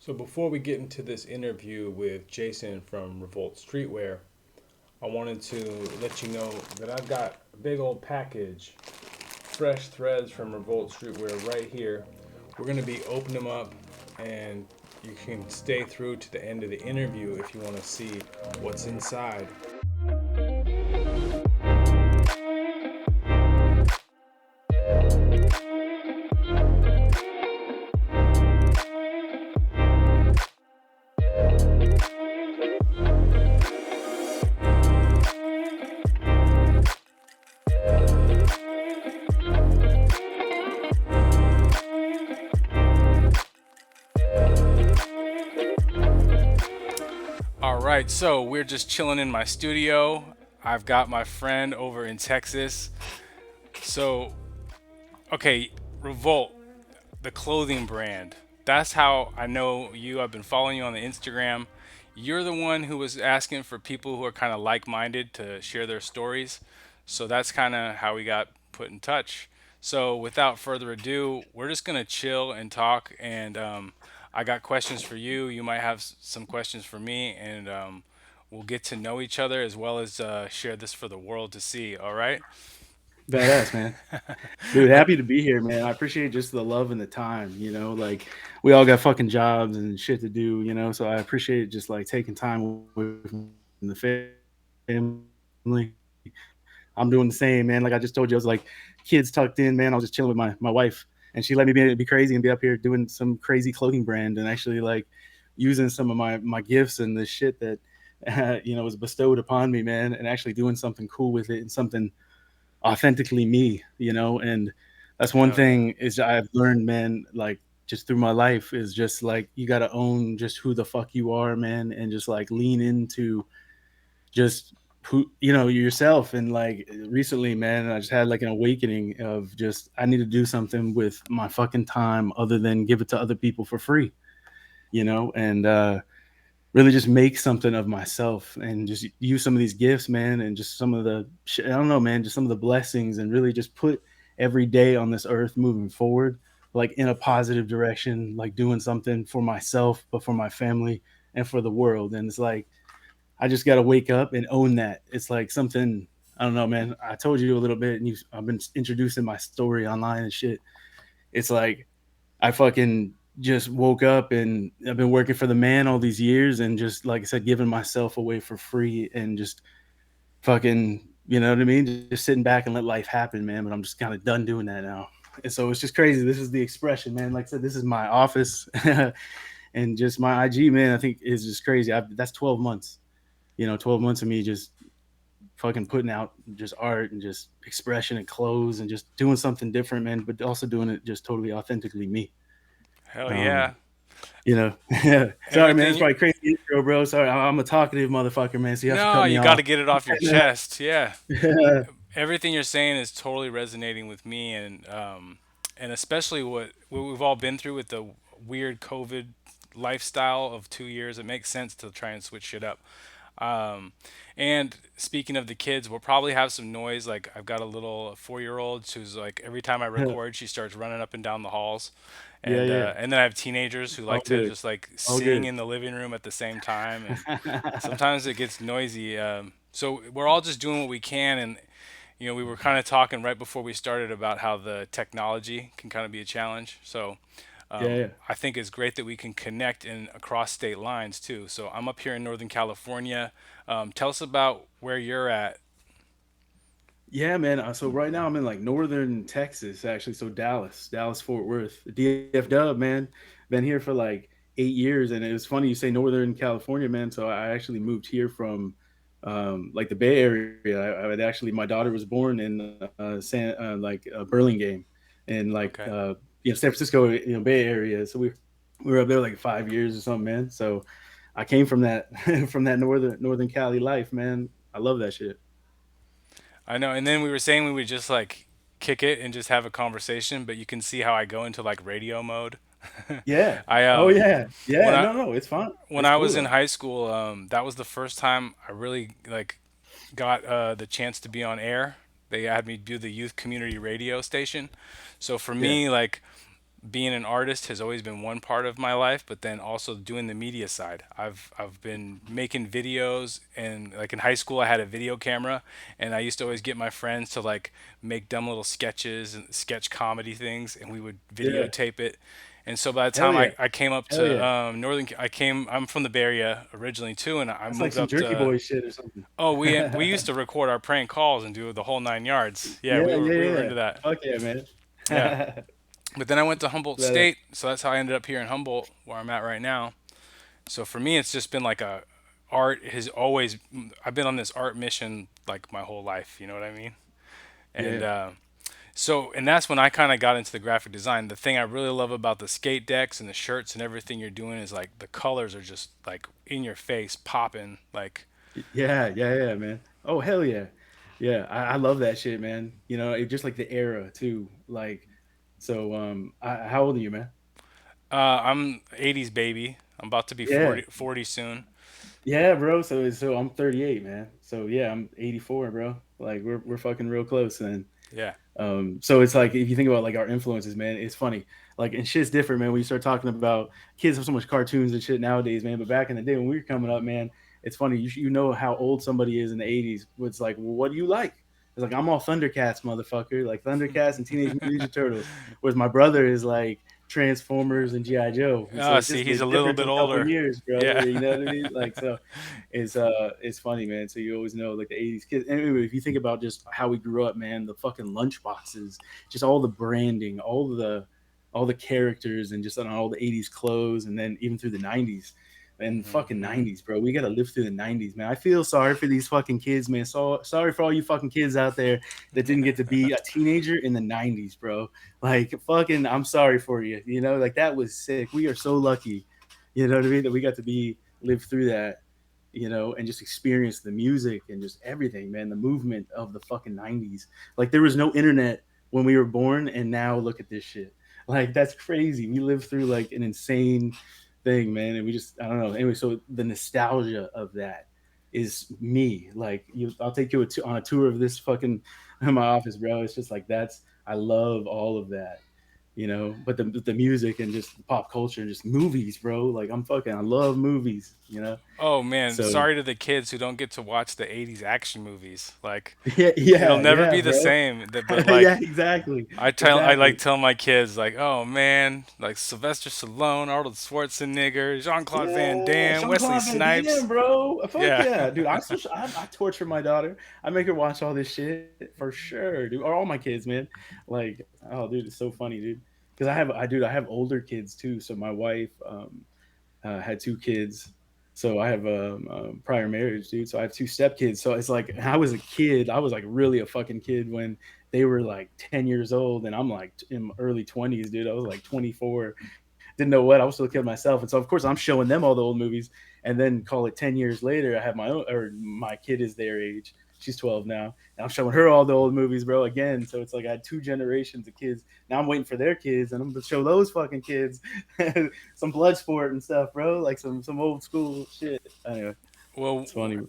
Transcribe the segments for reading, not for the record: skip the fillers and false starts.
So before we get into this interview with Jason from Revolt Streetwear, I wanted to let you know that I've got a big old package, fresh threads from Revolt Streetwear right here. We're going to be opening them up, and you can stay through to the end of the interview if you want to see what's inside. All right, so we're just chilling in my studio. I've got my friend over in Texas. So, okay, Revolt, the clothing brand. That's how I know you. I've been following you on the Instagram. You're the one who was asking for people who are kind of like-minded to share their stories. So that's kind of how we got put in touch. So without further ado, we're just gonna chill and talk. And I got questions for you. You might have some questions for me, and we'll get to know each other as well as share this for the world to see. All right? Badass, man. Dude, I, happy to be here, man. I appreciate just the love and the time, like we all got fucking jobs and shit to do, so I appreciate just like taking time away from the family. I'm doing the same, man. Like I just told you, I was like kids tucked in, man. I was just chilling with my wife and she let me be crazy and be up here doing some crazy clothing brand and actually like using some of my gifts and the shit that was bestowed upon me, man, and actually doing something cool with it and something authentically me, and that's one hell yeah. thing is I've learned, man, like just through my life is just like you got to own just who the fuck you are, man, and just like lean into just who yourself. And like recently, man, I just had like an awakening of just I need to do something with my fucking time other than give it to other people for free, and really just make something of myself and just use some of these gifts, man, and just some of the I don't know, man, just some of the blessings, and really just put every day on this earth moving forward like in a positive direction, like doing something for myself but for my family and for the world. And it's like I just got to wake up and own that. It's like something, I don't know, man. I told you a little bit and I've been introducing my story online and shit. It's like I fucking just woke up and I've been working for the man all these years and just like I said, giving myself away for free and just fucking, you know what I mean? Just sitting back and let life happen, man. But I'm just kind of done doing that now. And so it's just crazy. This is the expression, man. Like I said, this is my office and just my IG, man. I think is just crazy. That's 12 months, 12 months of me just fucking putting out just art and just expression and clothes and just doing something different, man. But also doing it just totally authentically me. Hell Um, yeah. You know, sorry, man. It's Everything. probably crazy intro, bro. Sorry, I'm a talkative motherfucker, man. So you have to No, cut me you got off. to get it off your chest. Yeah. Yeah, Everything you're saying is totally resonating with me, and especially what we've all been through with the weird COVID lifestyle of 2 years. It makes sense to try and switch shit up. Um, and speaking of the kids, we'll probably have some noise. Like I've got a little 4 year old who's like every time I record, she starts running up and down the halls, yeah, yeah. and then I have teenagers who All like to good, just like all sing good. in the living room at the same time, and sometimes it gets noisy. So we're all just doing what we can, and we were kind of talking right before we started about how the technology can kind of be a challenge. So Yeah, yeah. I think it's great that we can connect in across state lines too. So I'm up here in Northern California. Tell us about where you're at. Yeah, man. So right now I'm in like northern Texas, actually. So Dallas, Fort Worth, DF Dub, man. Been here for like 8 years, and it was funny you say Northern California, man. So I actually moved here from like the Bay Area. I had actually my daughter was born in Burlingame, in like Okay. San Francisco, Bay Area. So we were up there like 5 years or something, man. So I came from that from that northern Cali life, man. I love that shit. I know. And then we were saying we would just like kick it and just have a conversation, but you can see how I go into like radio mode. Yeah. I Oh yeah. when Yeah. I No, no, it's fun. when It's I cool was in though. high school, that was the first time I really like got the chance to be on air. They had me do the youth community radio station. So for Yeah. me, like being an artist has always been one part of my life, but then also doing the media side. I've been making videos, and like in high school I had a video camera, and I used to always get my friends to like make dumb little sketches and sketch comedy things, and we would Yeah. videotape it. And so by the Hell time yeah. I came up Hell to yeah. I'm from the Bay Area originally too, and I That's like moved some up jerky to, boy shit or something. oh, we Yeah, used to record our prank calls and do the whole 9 yards. Yeah, yeah, we were yeah. into that. Fuck yeah, man. Yeah. But then I went to Humboldt That, State, so that's how I ended up here in Humboldt, where I'm at right now. So for me, it's just been like a art has always. I've been on this art mission like my whole life. You know what I mean? And yeah. and that's when I kind of got into the graphic design. The thing I really love about the skate decks and the shirts and everything you're doing is like the colors are just like in your face, popping. Like, Yeah, yeah, yeah, man. Oh hell yeah, yeah. I love that shit, man. You know, it just like the era too. Like, so how old are you, man? I'm '80s baby. I'm about to be Yeah, 40 soon. yeah, bro. So I'm 38, man. So yeah, I'm 84, bro. Like we're fucking real close, man. Yeah. So it's like if you think about like our influences, man, it's funny. Like and shit's different, man. When you start talking about kids have so much cartoons and shit nowadays, man. But back in the day when we were coming up, man, it's funny. You know how old somebody is in the '80s. It's like, well, what do you like? It's like I'm all Thundercats, motherfucker. Like Thundercats and Teenage Mutant Ninja Turtles. Whereas my brother is like Transformers and GI Joe. And so Oh, it's see, just he's the a little difference bit of a couple older. years, bro. Yeah. You know what I mean? Like so, it's funny, man. So you always know like the '80s kids. Anyway, if you think about just how we grew up, man, the fucking lunch boxes, just all the branding, all the characters, and just on all the '80s clothes, and then even through the '90s. And fucking Hmm. '90s, bro. We gotta live through the '90s, man. I feel sorry for these fucking kids, man. So sorry for all you fucking kids out there that didn't get to be a teenager in the '90s, bro. Like fucking, I'm sorry for you. You know, like that was sick. We are so lucky, you know what I mean, that we got to be live through that, you know, and just experience the music and just everything, man. The movement of the fucking '90s. Like there was no internet when we were born, and now look at this shit. Like that's crazy. We lived through like an insane thing, man, and we just I don't know. Anyway, so the nostalgia of that is me. Like I'll take you on a tour of this fucking my office, bro. It's just like that's I love all of that, you know. But the music and just the pop culture and just movies, bro. Like I love movies, you know. Oh man, So sorry to the kids who don't get to watch the '80s action movies. Like, yeah, it'll yeah, never yeah, be the bro. same. But Yeah, like, exactly, I like exactly. tell my kids like, oh man, like Sylvester Stallone, Arnold Schwarzenegger, Jean Claude Van Yeah, Damme, Sean Wesley Claude Van Damme, Snipes. bro. Fuck Yeah. yeah, dude. I torture my daughter. I make her watch all this shit for sure, dude. Or all my kids, man. Like, oh, dude, it's so funny, dude. Because I have older kids too. So my wife had two kids. So I have prior marriage, dude. So I have two stepkids. So it's like I was a kid. I was like really a fucking kid when they were like 10 years old, and I'm like in my early 20s, dude. I was like 24, didn't know what I was still a kid myself, and so of course I'm showing them all the old movies, and then call it 10 years later, I have my own or my kid is their age. She's 12 now, and I'm showing her all the old movies, bro. Again, so it's like I had two generations of kids. Now I'm waiting for their kids, and I'm gonna show those fucking kids some blood sport and stuff, bro. Like some old school shit. Anyway, Well, it's funny.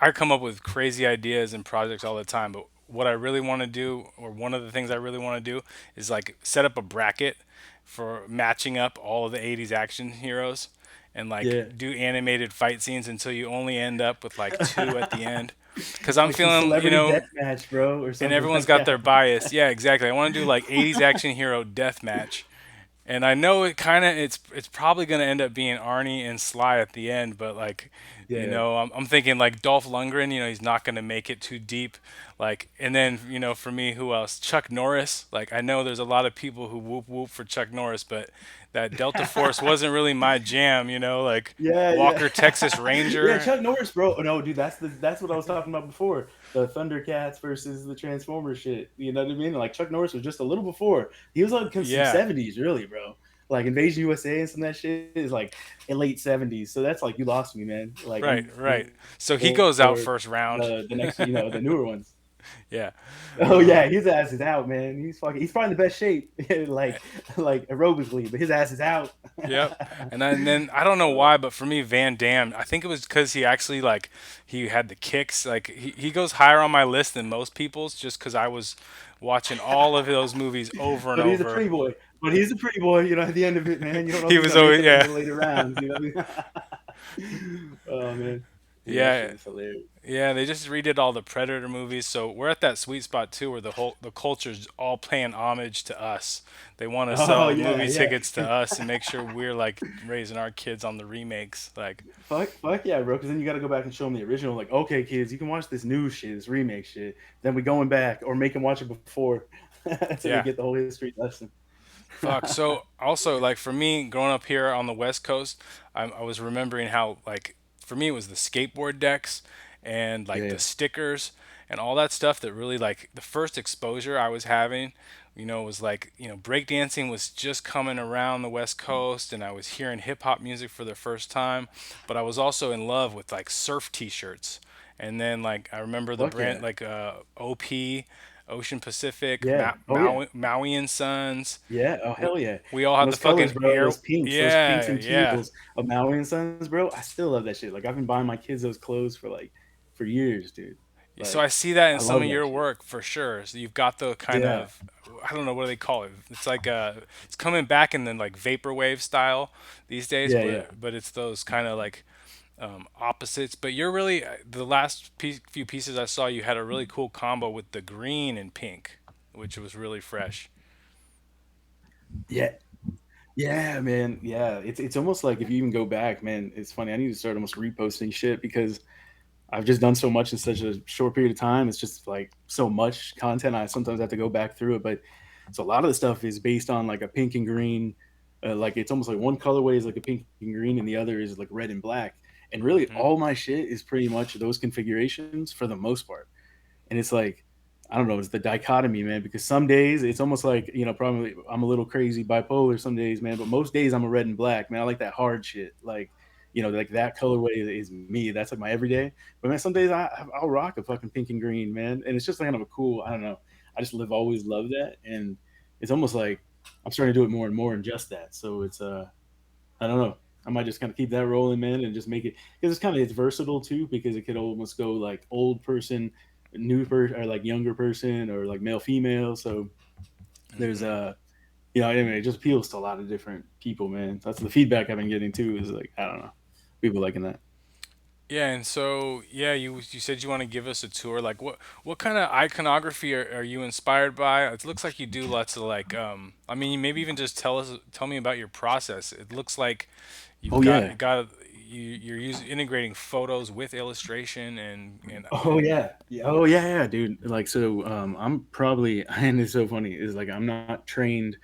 I come up with crazy ideas and projects all the time, but what I really want to do, or one of the things I really want to do, is like set up a bracket for matching up all of the '80s action heroes and like Yeah, do animated fight scenes until you only end up with like two at the end. Because I'm like some feeling, celebrity death match, bro, or and something everyone's like got that. their bias. Yeah, exactly. I want to do like '80s action hero death match, and I know it's probably gonna end up being Arnie and Sly at the end, but like, Yeah. I'm thinking like Dolph Lundgren. He's not gonna make it too deep. Like, and then for me, who else? Chuck Norris. Like, I know there's a lot of people who whoop whoop for Chuck Norris, but that Delta Force wasn't really my jam. Like Yeah, yeah, Walker Texas yeah. Ranger. Chuck Norris, bro. Oh, no, dude, that's what I was talking about before. The Thundercats versus the Transformers shit. You know what I mean? Like Chuck Norris was just a little before. He was like some Yeah, '70s, really, bro. Like Invasion USA and some of that shit is like in late '70s. So that's like you lost me, man. Like right, I'm right. So he for goes out first round. the next, the newer ones. Yeah. Oh yeah, his ass is out, man. He's probably in the best shape, like aerobically, but his ass is out. Yep. And then I don't know why, but for me, Van Damme, I think it was because he actually like he had the kicks. Like he goes higher on my list than most people's, just because I was watching all of those movies over and But he's a over. pretty boy. but he's a pretty boy, you know. At the end of it, man, you don't know if He he's was gonna make always, it in yeah, the later rounds. You know what I mean? Oh man, dude, that yeah. shit is hilarious. Yeah, they just redid all the Predator movies, so we're at that sweet spot too, where the culture's all paying homage to us. They want to Oh sell yeah, movie yeah. tickets to us and make sure we're like raising our kids on the remakes. Like, Fuck yeah, bro. Because then you got to go back and show them the original. Like, okay, kids, you can watch this new shit, this remake shit. Then we going back, or make them watch it before, so they yeah, get the whole history lesson. fuck. So also, like for me, growing up here on the West Coast, I was remembering how like for me it was the skateboard decks and like Yeah, the stickers and all that stuff that really like the first exposure I was having. Was like breakdancing was just coming around the West Coast, and I was hearing hip hop music for the first time. But I was also in love with like surf T-shirts, and then like I remember the fuck brand yeah, like OP, Ocean Pacific, yeah. Oh yeah, Maui and Sons. yeah. Oh we, hell yeah. we all And had the those colors, fucking bro. air. Those pinks Yeah, and yeah. teals of Maui and Sons, bro. I still love that shit. Like I've been buying my kids those clothes for for years, dude. So I Like see that in I some love of that your shit. work for sure. So you've got the kind Yeah. of, I don't know, what do they call it? It's like it's coming back in the like vaporwave style these days, Yeah, yeah. but it's those kind of like opposites. But you're really the last few pieces I saw, you had a really cool combo with the green and pink, which was really fresh. Yeah, yeah, man. Yeah, it's almost like if you even go back, man. It's funny. I need to start almost reposting shit because I've just done so much in such a short period of time. It's just like so much content. I sometimes have to go back through it, but so a lot of the stuff is based on like a pink and green. Like it's almost like one colorway is like a pink and green, and the other is like red and black. And really, Hmm. all my shit is pretty much those configurations for the most part. And it's like I don't know, it's the dichotomy, man. Because some days it's almost like probably I'm a little crazy bipolar some days, man. But most days I'm a red and black, man. I like that hard shit, like like that colorway is me. That's like my everyday. But man, some days I'll rock a fucking pink and green, man. And it's just kind of a cool. I don't know. I just live always love that, and it's almost like I'm starting to do it more and more and just that. So it's I don't know. I might just kind of keep that rolling, man, and just make it because it's versatile too because it could almost go like old person, new person, or like younger person, or like male female. So there's anyway, it just appeals to a lot of different people, man. That's the feedback I've been getting too. Is like I don't know, people liking that. Yeah, and so yeah, you said you want to give us a tour. Like what kind of iconography are you inspired by? It looks like you do lots of like I mean maybe even just tell me about your process. It looks like you've Oh yeah, got you're using integrating photos with illustration oh and yeah, yeah, oh yeah, yeah, dude. Like so, I'm probably and it's so funny is like I'm not trained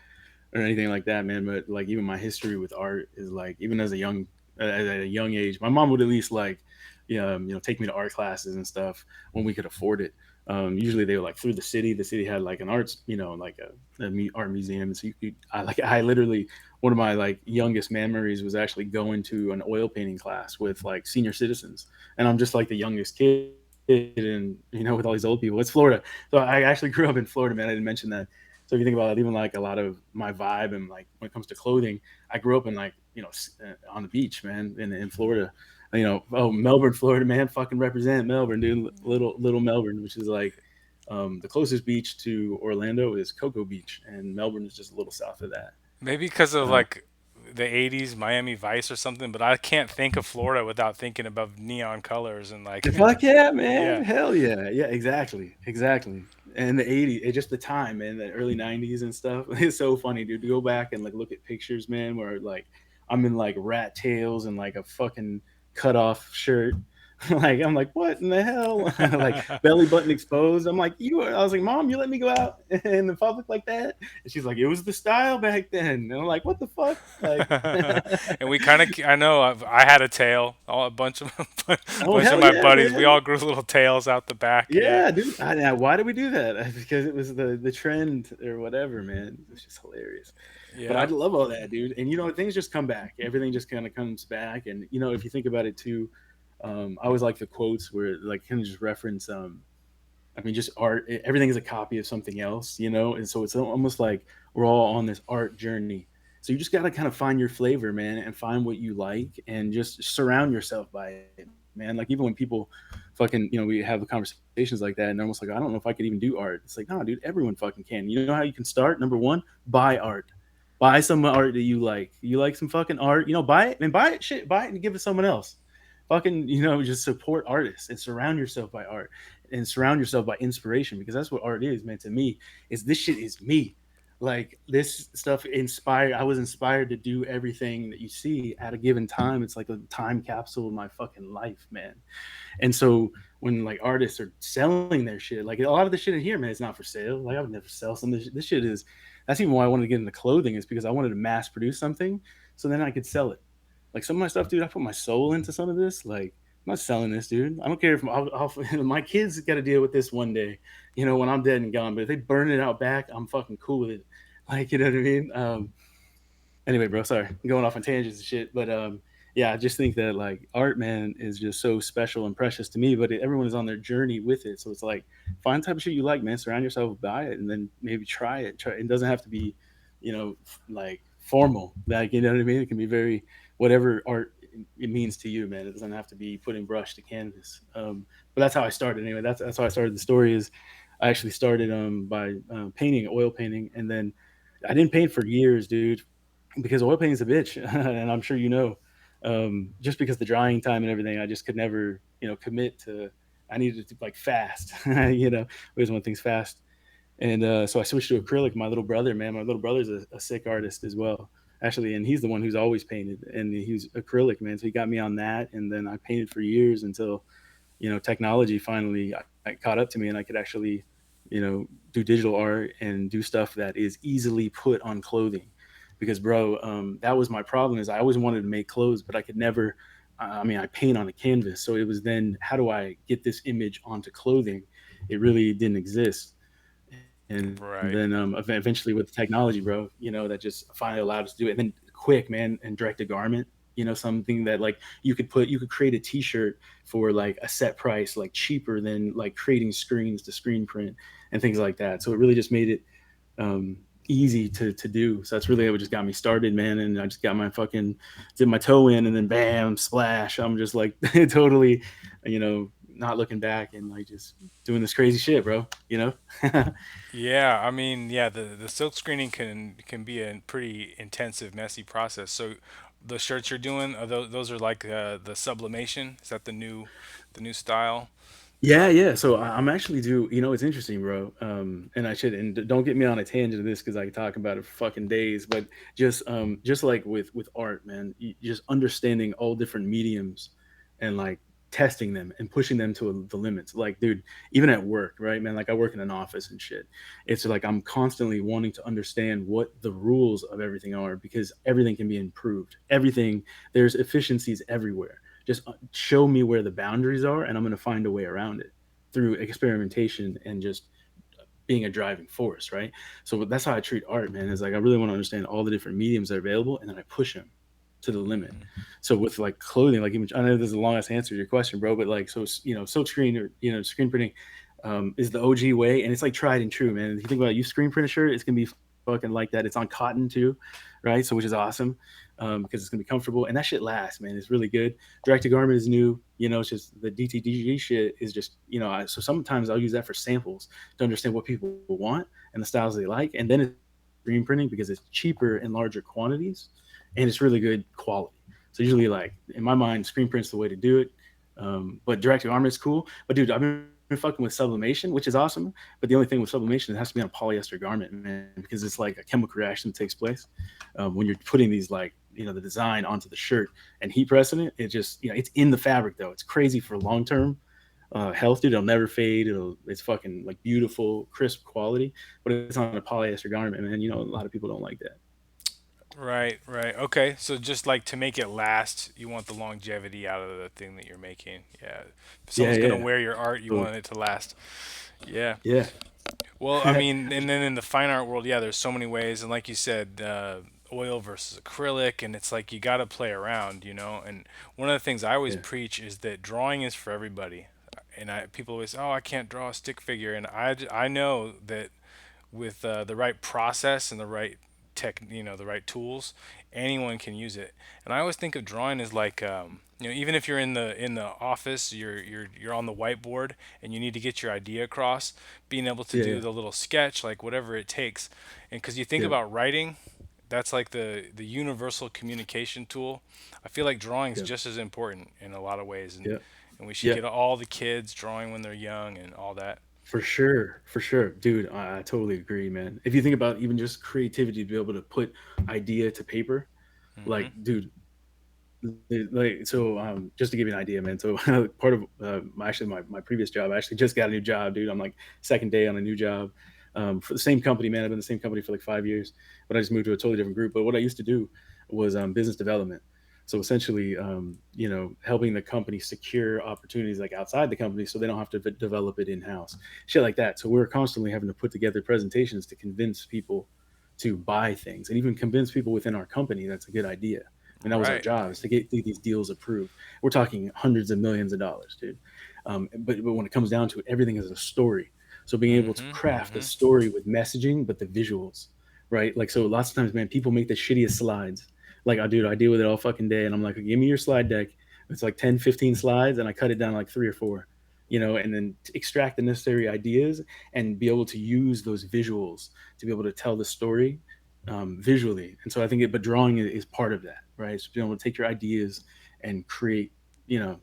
or anything like that, man. But like even my history with art is like even as a young age, my mom would at least like, take me to art classes and stuff when we could afford it. Usually they were like through the city. The city had like an arts, like art museum. And so I literally one of my like youngest memories was actually going to an oil painting class with like senior citizens, and I'm just like the youngest kid, and with all these old people. It's Florida, so I actually grew up in Florida, man. I didn't mention that. So if you think about it, even like a lot of my vibe and like when it comes to clothing, I grew up in like on the beach, man, in Florida. Oh Melbourne, Florida, man, fucking represent Melbourne, dude. Little Melbourne, which is like the closest beach to Orlando is Cocoa Beach, and Melbourne is just a little south of that. maybe because of Uh, like the 80s Miami Vice or something, but I can't think of Florida without thinking about neon colors and like Fuck yeah, yeah. man! Hell yeah, yeah, exactly, exactly. And the '80s, it just the time, man, the early '90s and stuff. It's so funny, dude. To go back and like look at pictures, man, where like I'm in like rat tails and like a fucking cut off shirt. Like I'm like, what in the hell? Like belly button exposed. I'm like, I was like, Mom, you let me go out in the public like that? And she's like, it was the style back then. And I'm like, what the fuck? Like, And we kind of, I know I had a tail, all a bunch of oh bunch of hell my yeah, buddies. We man. all grew little tails out the back. Yeah, Yeah, dude. Why did we do that? Because it was the trend or whatever, man. It's just hilarious. But I yeah. love all that, dude. And things just come back. Everything just kind of comes back. And if you think about it too, I always like the quotes where like kind of just reference. I mean, just art. Everything is a copy of something else, and so it's almost like we're all on this art journey. So you just got to kind of find your flavor, man, and find what you like, and just surround yourself by it, man. Like even when people fucking, we have conversations like that, and they're almost like, I don't know if I could even do art. It's like, no, dude, everyone fucking can. You know how you can start? Number one, buy art. Buy some art that you like. You like some fucking art, buy it and buy it. Shit, buy it and give it to someone else. Fucking, just support artists and surround yourself by art and surround yourself by inspiration, because that's what art is, man. To me, is this shit is me. Like this stuff inspired. I was inspired to do everything that you see at a given time. It's like a time capsule of my fucking life, man. And so when like artists are selling their shit, like a lot of the shit in here, man, it's not for sale. Like I would never sell some of this shit is. That's even why I wanted to get into clothing, is because I wanted to mass produce something so then I could sell it. Like some of my stuff, dude, I put my soul into some of this. Like I'm not selling this, dude. I don't care if my kids got to deal with this one day, when I'm dead and gone. But if they burn it out back, I'm fucking cool with it. Like, you know what I mean? Anyway, bro, sorry, I'm going off on tangents and shit, but yeah, I just think that like art, man, is just so special and precious to me. But everyone is on their journey with it, so it's like find the type of shit you like, man. Surround yourself by it, and then maybe try it. Try. It doesn't have to be, like formal. Like, you know what I mean. It can be very whatever art it means to you, man. It doesn't have to be putting brush to canvas. But that's how I started. Anyway, that's how I started. The story is, I actually started by painting, oil painting, and then I didn't paint for years, dude, because oil painting is a bitch, and I'm sure you know. Just because the drying time and everything, I just could never, commit to. I needed to like fast, I always want things fast, and so I switched to acrylic. My little brother, man, my little brother's a sick artist as well, actually, and he's the one who's always painted, and he's acrylic, man. So he got me on that, and then I painted for years until technology finally I caught up to me, and I could actually, do digital art and do stuff that is easily put on clothing. Because, bro, that was my problem. Is I always wanted to make clothes, but I could never. I mean, I paint on a canvas, so it was then how do I get this image onto clothing? It really didn't exist. And then Right. eventually with technology, bro, that just finally allowed us to do it. And then quick, man, and direct a garment, something that like you could create a t-shirt for like a set price, like cheaper than like creating screens to screen print and things like that. So it really just made it easy to do. So that's really what just got me started, man. And I just got my fucking did my toe in, and then bam, splash. I'm just like totally, not looking back and like just doing this crazy shit, bro. Yeah, I mean, yeah, the silk screening can be a pretty intensive, messy process. So the shirts you're doing, are those are like the sublimation? Is that the new style? Yeah, yeah. So I'm actually do. It's interesting, bro. And I should, and don't get me on a tangent of this because I can talk about it for fucking days. But just like with art, man, just understanding all different mediums, and like testing them and pushing them to the limits. Like, dude, even at work, right, man? Like I work in an office and shit. It's like I'm constantly wanting to understand what the rules of everything are, because everything can be improved. Everything, there's efficiencies everywhere. Just show me where the boundaries are, and I'm going to find a way around it through experimentation and just being a driving force, right? So that's how I treat art, man. Is like I really want to understand all the different mediums that are available, and then I push them to the limit. So with like clothing, like I know this is a long ass answer to your question, bro, but like so silk screen, or screen printing is the OG way, and it's like tried and true, man. If you think about it, you screen print a shirt, it's gonna be fucking like that. It's on cotton too, right? So which is awesome, because it's gonna be comfortable, and that shit lasts, man. It's really good. Direct to garment is new. It's just the DTDG shit is just so sometimes I'll use that for samples to understand what people want and the styles they like, and then it's screen printing because it's cheaper in larger quantities, and it's really good quality. So usually, like in my mind, screen print's the way to do it. But direct to garment is cool. But dude, I've been fucking with sublimation, which is awesome. But the only thing with sublimation, it has to be on a polyester garment, man, because it's like a chemical reaction that takes place when you're putting these like the design onto the shirt and heat pressing it. It just it's in the fabric though. It's crazy for long term health, dude. It'll never fade. It's fucking like beautiful, crisp quality. But it's on a polyester garment, man. A lot of people don't like that. Right, right. Okay, so just like to make it last, you want the longevity out of the thing that you're making. Yeah. If Yeah, someone's gonna yeah. wear your art, you So want it to last. Yeah. yeah. Well, I mean, and then in the fine art world, yeah, there's so many ways, and like you said, oil versus acrylic, and it's like you got to play around, you know. And one of the things I always Yeah. preach is that drawing is for everybody. And people always, oh, I can't draw a stick figure, and I know that with the right process and the right the right tools, anyone can use it. And I always think of drawing as like, even if you're in the office, you're on the whiteboard and you need to get your idea across, being able to Yeah. do Yeah. the little sketch, like whatever it takes. And because you think Yeah. about writing, that's like the universal communication tool. I feel like drawing's Yeah, just as important in a lot of ways, yeah, and we should yeah. get all the kids drawing when they're young and all that. For sure, dude. I totally agree, man. If you think about even just creativity to be able to put idea to paper, Hmm. like, dude, like, so just to give you an idea, man. So part of actually my previous job, I actually just got a new job, dude. I'm like second day on a new job for the same company, man. I've been in the same company for like 5 years, but I just moved to a totally different group. But what I used to do was business development. So essentially, helping the company secure opportunities like outside the company, so they don't have to develop it in house, shit like that. So we were constantly having to put together presentations to convince people to buy things, and even convince people within our company that's a good idea. And that was our Right. job, is to get these deals approved. We're talking hundreds of millions of dollars, dude. But when it comes down to it, everything is a story. So being able to Hmm. craft a Hmm. story with messaging, but the visuals, right? Like, so lots of times, man, people make the shittiest slides. Like, I do, I deal with it all fucking day, and I'm like, give me your slide deck. It's like 10, 15 slides, and I cut it down like three or four, and then extract the necessary ideas and be able to use those visuals to be able to tell the story visually. And so I think but drawing is part of that, right? So being able to take your ideas and create, you know,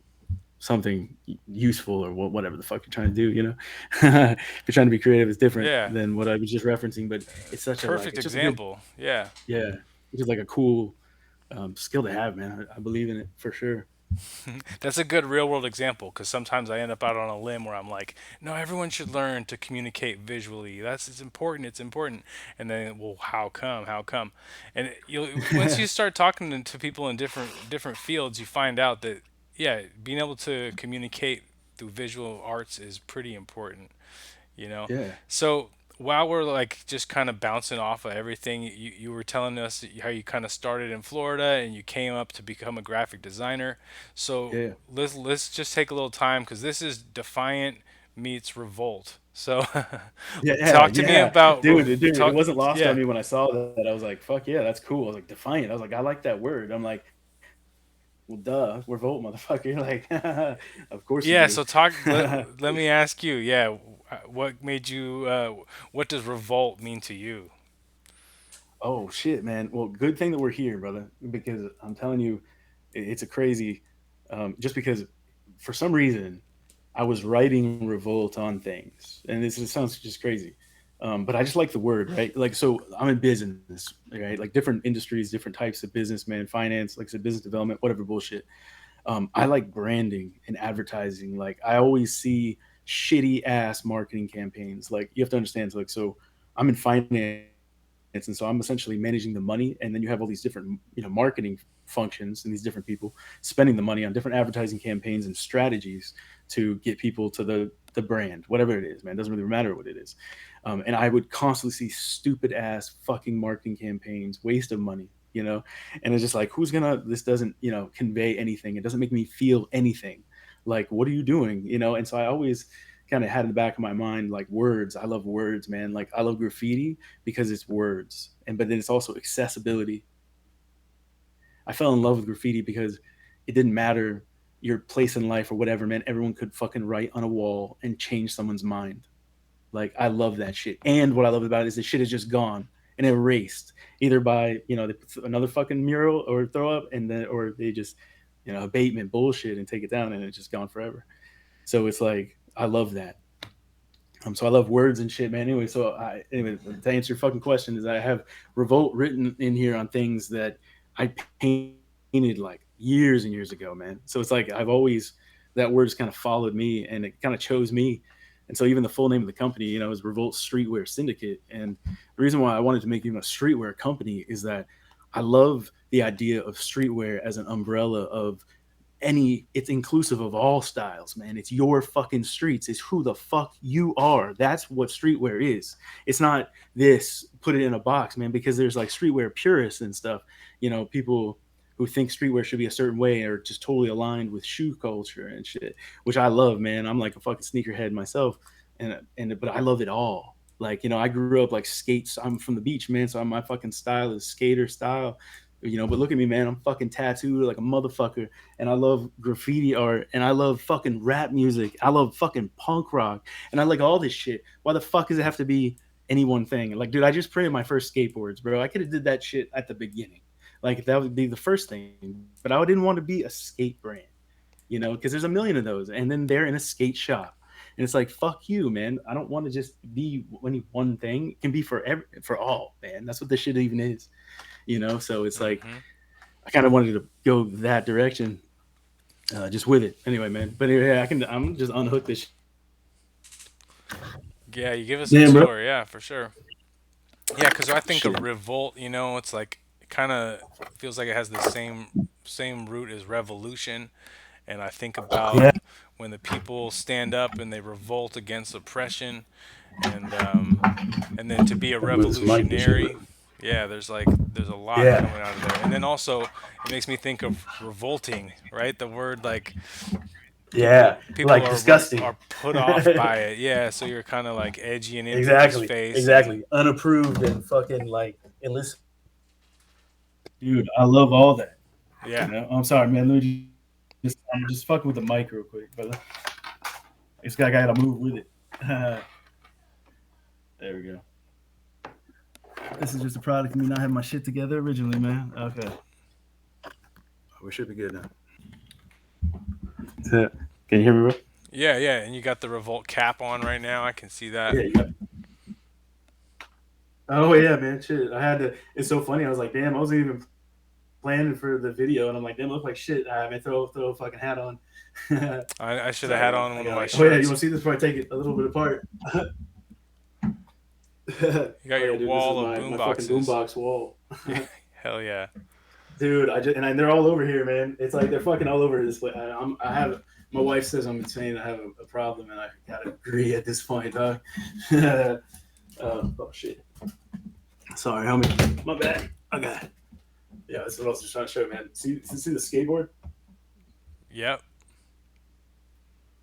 something useful or whatever the fuck you're trying to do. If you're trying to be creative, it's different Yeah. than what I was just referencing. But it's such a like, Perfect it's just a good, example. Yeah. yeah, it's just like a cool skill to have, man. I believe in it for sure. That's a good real world example because sometimes I end up out on a limb where I'm like, no, everyone should learn to communicate visually. That's it's important. It's important. And then, well, how come? How come? And you once you start talking to people in different fields, you find out that yeah, being able to communicate through visual arts is pretty important. you know. Yeah, So while we're like just kind of bouncing off of everything, you were telling us how you kind of started in Florida and you came up to become a graphic designer. So yeah, let's just take a little time because this is Defiant meets Revolt. So yeah, talk to me yeah, about dude. It talk. wasn't lost on Yeah, me when I saw that. I was like, fuck yeah, that's cool. I was like, defiant. I was like, I like that word. I'm like, well, duh, we're Volt, motherfucker. Like, of course you yeah. do. So talk. Let me ask you. Yeah, what made you? What does Revolt mean to you? Oh shit, man. Well, good thing that we're here, brother, because I'm telling you, it's a crazy. Just because, for some reason, I was writing revolt on things, and this it sounds just crazy, but I just like the word, right? Like, so I'm in business, right? Like different industries, different types of businessman, finance, like I said, business development, whatever bullshit. I like branding and advertising. Like, I always see shitty ass marketing campaigns. Like, you have to understand, so I'm in finance, and so I'm essentially managing the money, and then you have all these different, marketing functions and these different people spending the money on different advertising campaigns and strategies to get people to the brand, whatever it is, man. It doesn't really matter what it is. And I would constantly see stupid ass fucking marketing campaigns, waste of money, and it's just like, who's gonna, this doesn't, convey anything. It doesn't make me feel anything. Like, what are you doing? And so I always kind of had in the back of my mind, like, words. I love words, man. Like, I love graffiti because it's words, but then it's also accessibility. I fell in love with graffiti because it didn't matter your place in life or whatever, man. Everyone could fucking write on a wall and change someone's mind. Like, I love that shit. And what I love about it is the shit is just gone and erased, either by, they put another fucking mural or throw up, and then, or they just, abatement bullshit and take it down, and it's just gone forever. So it's like, I love that. So I love words and shit, man. Anyway, to answer your fucking question, is I have revolt written in here on things that I painted like years and years ago, man. So it's like, that word just kind of followed me, and it kind of chose me. And so even the full name of the company, is Revolt Streetwear Syndicate. And the reason why I wanted to make even a streetwear company is that I love the idea of streetwear as an umbrella of it's inclusive of all styles, man. It's your fucking streets. It's who the fuck you are. That's what streetwear is. It's not this, put it in a box, man, because there's like streetwear purists and stuff, people who think streetwear should be a certain way or just totally aligned with shoe culture and shit, which I love, man. I'm like a fucking sneakerhead myself, but I love it all. Like, I grew up like skates. I'm from the beach, man, so my fucking style is skater style. But look at me, man. I'm fucking tattooed like a motherfucker, and I love graffiti art, and I love fucking rap music. I love fucking punk rock, and I like all this shit. Why the fuck does it have to be? any one thing. Like, dude, I just printed my first skateboards, bro. I could have did that shit at the beginning. Like that would be the first thing. But I didn't want to be a skate brand, because there's a million of those, and then they're in a skate shop, and it's like, fuck you, man. I don't want to just be any one thing. It can be for all, man. That's what this shit even is. So it's like Mm-hmm. I kind of wanted to go that direction, just with it. Anyway, man. But yeah, I'm just unhook this shit. Yeah, you give us a Damn, bro. tour. Yeah, for sure. Yeah, because I think of Shit. revolt, it's like it kind of feels like it has the same root as revolution, and I think about Yeah. when the people stand up and they revolt against oppression, and then to be a Move this mic and shit. revolutionary. Yeah, there's a lot Yeah. coming out of there, and then also it makes me think of revolting, right? The word like Yeah. people Like are disgusting. are put off by it. Yeah, so you're kind of like edgy and in people's Exactly. face, and Exactly. Unapproved and fucking like illicit. Dude, I love all that. yeah. I'm sorry, man. Let me I'm just fucking with the mic real quick, brother. This guy got to move with it. There we go. This is just a product of me not having my shit together originally, man. Okay. We should be good now. Can you hear me, bro? Yeah, yeah, and you got the revolt cap on right now. I can see that. Yeah, you got. Oh yeah, man. Shit, I had to. It's so funny. I was like, damn, I wasn't even planning for the video, and I'm like, damn, look like shit. I mean, throw a fucking hat on. I should have Sorry, had man. on I one of got my like, oh yeah, you shirts. want to see this before I take it a little bit apart? Oh You got yeah, your dude, this is wall of my boom fucking boxes. boombox wall. Hell yeah. Dude, they're all over here, man. It's like they're fucking all over this place. I have my wife says I'm insane. I have a problem, and I gotta agree at this point, dog. Oh shit. Sorry, homie. My bad. Okay. Yeah, that's what I was just trying to show, man. See the skateboard? Yep.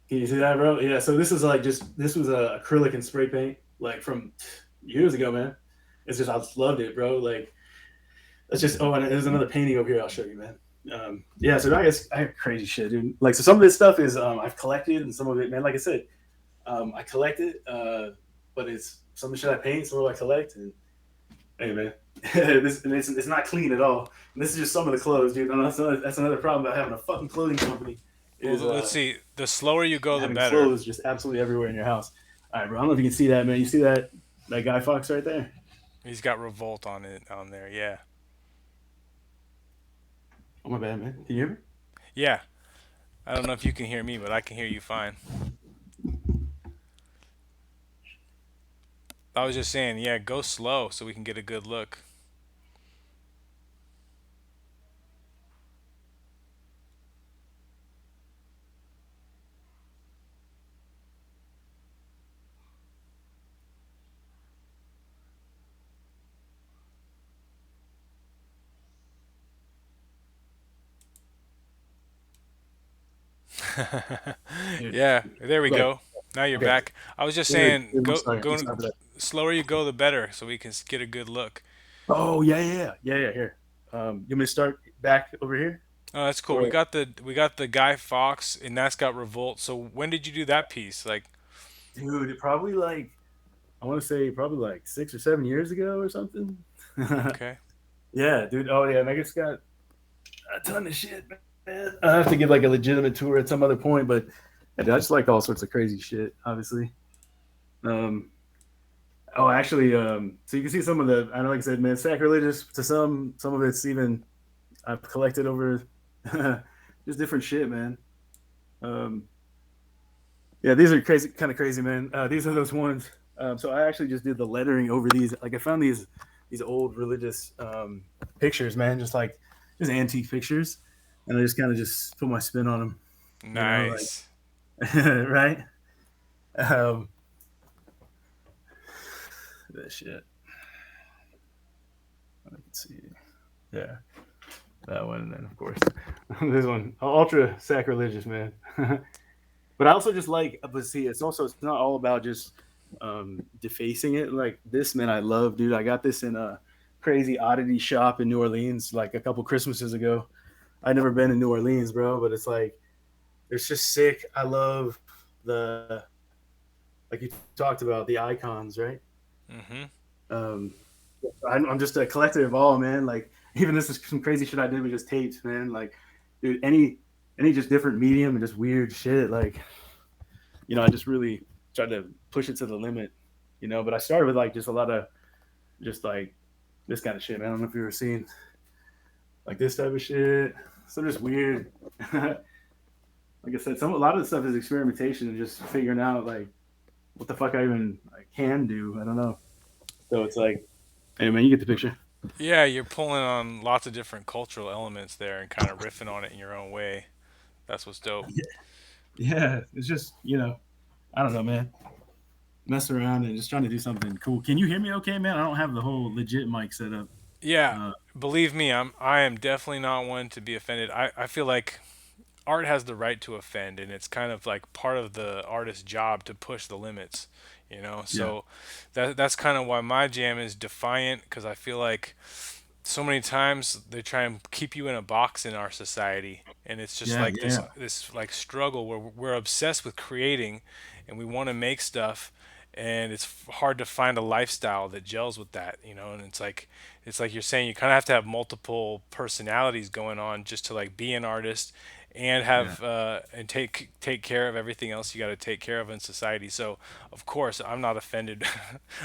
Can you see that, bro? Yeah. So this was a acrylic and spray paint, like from years ago, man. It's just I just loved it, bro. Like that's just. Oh, and there's another painting over here. I'll show you, man. Yeah. So I guess I have crazy shit, dude. Like so, some of this stuff is I've collected, and some of it, man. Like I said, I collect it, but it's some of the shit I paint, some of it I collect, and hey, man, it's not clean at all. And this is just some of the clothes, dude. And that's another problem about having a fucking clothing company Well, is let's see. The slower you go, the having better. clothes just absolutely everywhere in your house. All right, bro. I don't know if you can see that, man. You see that Guy Fox right there? He's got revolt on it on there. Yeah. Oh my bad, man. Can you hear me? Yeah. I don't know if you can hear me, but I can hear you fine. I was just saying, yeah, go slow so we can get a good look. Dude. Yeah, there we Okay. go. Now you're Okay. back. I was just Dude, saying, I'm go sorry. I'm go sorry for that. slower you go, the better, so we can get a good look. Oh yeah. Here. You want me to start back over here? Oh, that's cool. Or We got the Guy Fox, and that's got revolt. So when did you do that piece? Like, dude, probably like I want to say probably like 6 or 7 years ago or something. okay. Yeah, dude. Oh yeah, Megan's got a ton of shit, man. I have to give like a legitimate tour at some other point, but yeah, dude, I just like all sorts of crazy shit, obviously. Um, oh, actually, so you can see some of the. I know, like I said, man, sacrilegious to some. Some of it's even I've collected over just different shit, man. Um, yeah, these are crazy, kind of crazy, man. These are those ones. So I actually just did the lettering over these. Like I found these old religious pictures, man, just antique pictures, and I just kind of just put my spin on them, Nice. like right. Um, that shit. I can see. Yeah, that one, and then of course this one, ultra sacrilegious, man. But I also just like, but see, it's not all about just defacing it. Like this, man, I love, dude. I got this in a crazy oddity shop in New Orleans like a couple Christmases ago. I'd never been in New Orleans, bro, but it's like it's just sick. I love the like you talked about the icons, right? Mm-hmm. Um, I'm just a collector of all, man. Like even this is some crazy shit I did with just tapes, man. Like, dude, any just different medium and just weird shit. Like, I just really tried to push it to the limit, But I started with like just a lot of just like this kind of shit, man. I don't know if you ever seen like this type of shit. Some just weird. Like I said, a lot of the stuff is experimentation and just figuring out like what the fuck I even like, can do. I don't know. So it's like, hey man, you get the picture. Yeah, you're pulling on lots of different cultural elements there and kind of riffing on it in your own way. That's what's dope. Yeah, it's just I don't know, man. Mess around and just trying to do something cool. Can you hear me okay, man? I don't have the whole legit mic set up. Yeah, Uh, believe me, I am definitely not one to be offended. I feel like art has the right to offend, and it's kind of like part of the artist's job to push the limits, you know. yeah, So that's kind of why my jam is Defiant, because I feel like so many times they try and keep you in a box in our society, and it's just yeah, like this yeah, this like struggle where we're obsessed with creating and we want to make stuff, and it's hard to find a lifestyle that gels with that, you know. And it's like you're saying, you kind of have to have multiple personalities going on just to like be an artist and yeah, have and take care of everything else you got to take care of in society. So of course I'm not offended.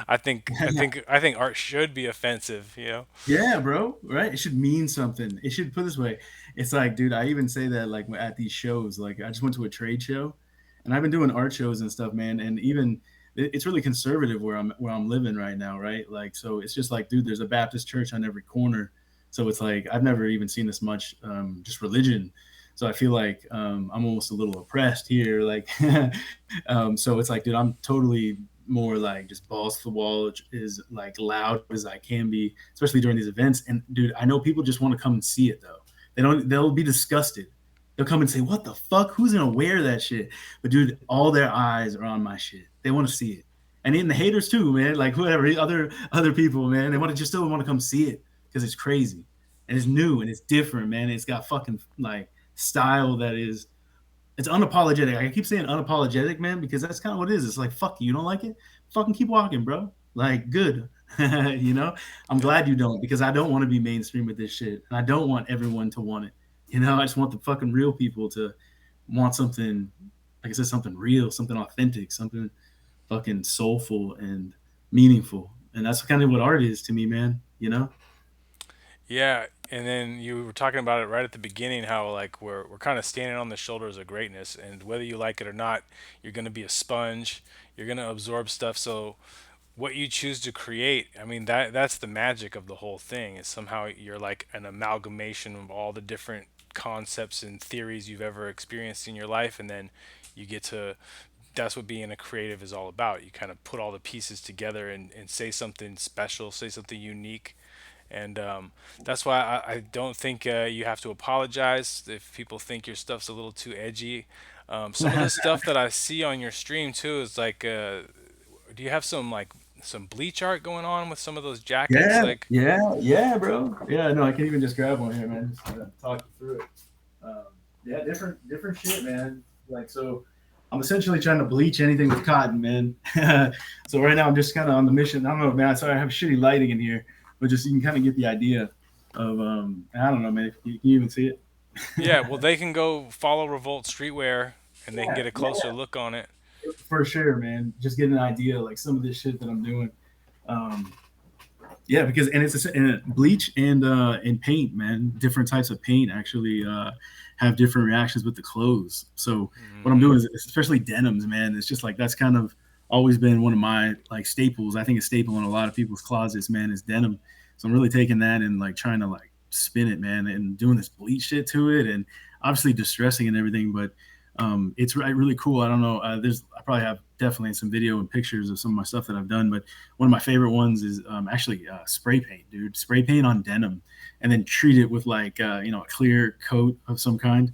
I think I yeah. think I think art should be offensive, you know. Yeah, bro. Right? It should mean something. It should put this way. It's like, dude, I even say that like at these shows. Like, I just went to a trade show, and I've been doing art shows and stuff, man. And even it's really conservative where I'm living right now, right? Like, so it's just like, dude, there's a Baptist church on every corner. So it's like I've never even seen this much just religion. So I feel like I'm almost a little oppressed here. Like, so it's like, dude, I'm totally more like just balls to the wall, is like loud as I can be, especially during these events. And dude, I know people just want to come and see it though. They'll be disgusted. They'll come and say, "What the fuck? Who's gonna wear that shit?" But dude, all their eyes are on my shit. They want to see it, and even the haters too, man. Like whoever, other people, man. They want to just still want to come see it because it's crazy and it's new and it's different, man. It's got fucking like style that is it's unapologetic. I keep saying unapologetic, man, because that's kind of what it is. It's like, fuck you, you don't like it? Fucking keep walking, bro. Like, good. you know? I'm Yeah. glad you don't, because I don't want to be mainstream with this shit. And I don't want everyone to want it. I just want the fucking real people to want something, like I said, something real, something authentic, something fucking soulful and meaningful. And that's kind of what art is to me, man? Yeah, and then you were talking about it right at the beginning, how like we're kind of standing on the shoulders of greatness, and whether you like it or not, you're going to be a sponge. You're going to absorb stuff. So what you choose to create, I mean, that's the magic of the whole thing. Is somehow you're like an amalgamation of all the different concepts and theories you've ever experienced in your life, and then you get to, that's what being a creative is all about. You kind of put all the pieces together and say something special, say something unique. And that's why I don't think you have to apologize if people think your stuff's a little too edgy. Some of the stuff that I see on your stream too is like, do you have some like some bleach art going on with some of those jackets? Yeah, Like, yeah, bro. Yeah, no, I can even just grab one here, man. Just talk you through it. Um, yeah, different shit, man. Like, so I'm essentially trying to bleach anything with cotton, man. So right now I'm just kind of on the mission. I don't know, man. Sorry, I have shitty lighting in here, but just you can kind of get the idea of I don't know, man. Can you even see it? yeah, well, they can go follow Revolt Streetwear and they can Yeah, get a closer yeah, look on it. for sure, man. Just get an idea, like some of this shit that I'm doing. Um, Yeah, because and it's and bleach and paint, man. Different types of paint actually have different reactions with the clothes. So what I'm Hmm. doing is, especially denims, man. It's just like that's kind of always been one of my like staples. I think a staple in a lot of people's closets, man, is denim. So I'm really taking that and like trying to like spin it, man, and doing this bleach shit to it, and obviously distressing and everything. But it's really cool. I don't know. I probably have definitely some video and pictures of some of my stuff that I've done, but one of my favorite ones is actually spray paint, dude. Spray paint on denim, and then treat it with like a clear coat of some kind.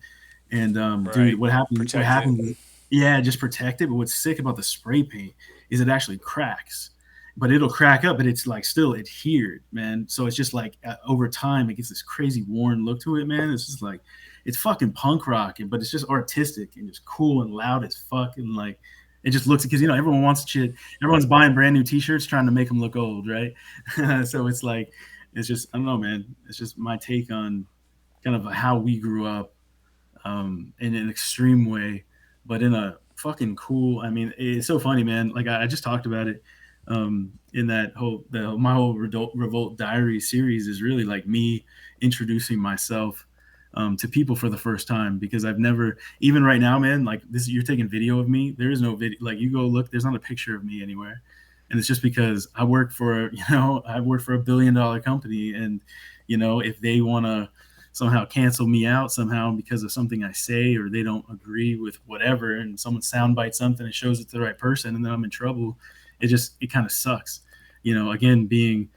And dude, Right. what happens? What Protect it. happens? Yeah, just protect it. But what's sick about the spray paint is it actually cracks, but it'll crack up, but it's like still adhered, man. So it's just like over time, it gets this crazy worn look to it, man. It's just like it's fucking punk rock, but it's just artistic and just cool and loud as fuck, and like It just looks because everyone wants shit. Everyone's buying brand new T-shirts trying to make them look old, right? So it's like it's just I don't know, man. It's just my take on kind of how we grew up in an extreme way, but in a fucking cool. I mean, it's so funny, man. Like I just talked about it in that my whole Revolt Diary series is really like me introducing myself to people for the first time because I've never even right now, man. Like this, you're taking video of me. There is no video. Like you go look, there's not a picture of me anywhere, and it's just because I work for $1 billion company, and if they want to somehow cancel me out somehow because of something I say or they don't agree with whatever and someone soundbites something and shows it to the right person and then I'm in trouble, it kind of sucks. Again, being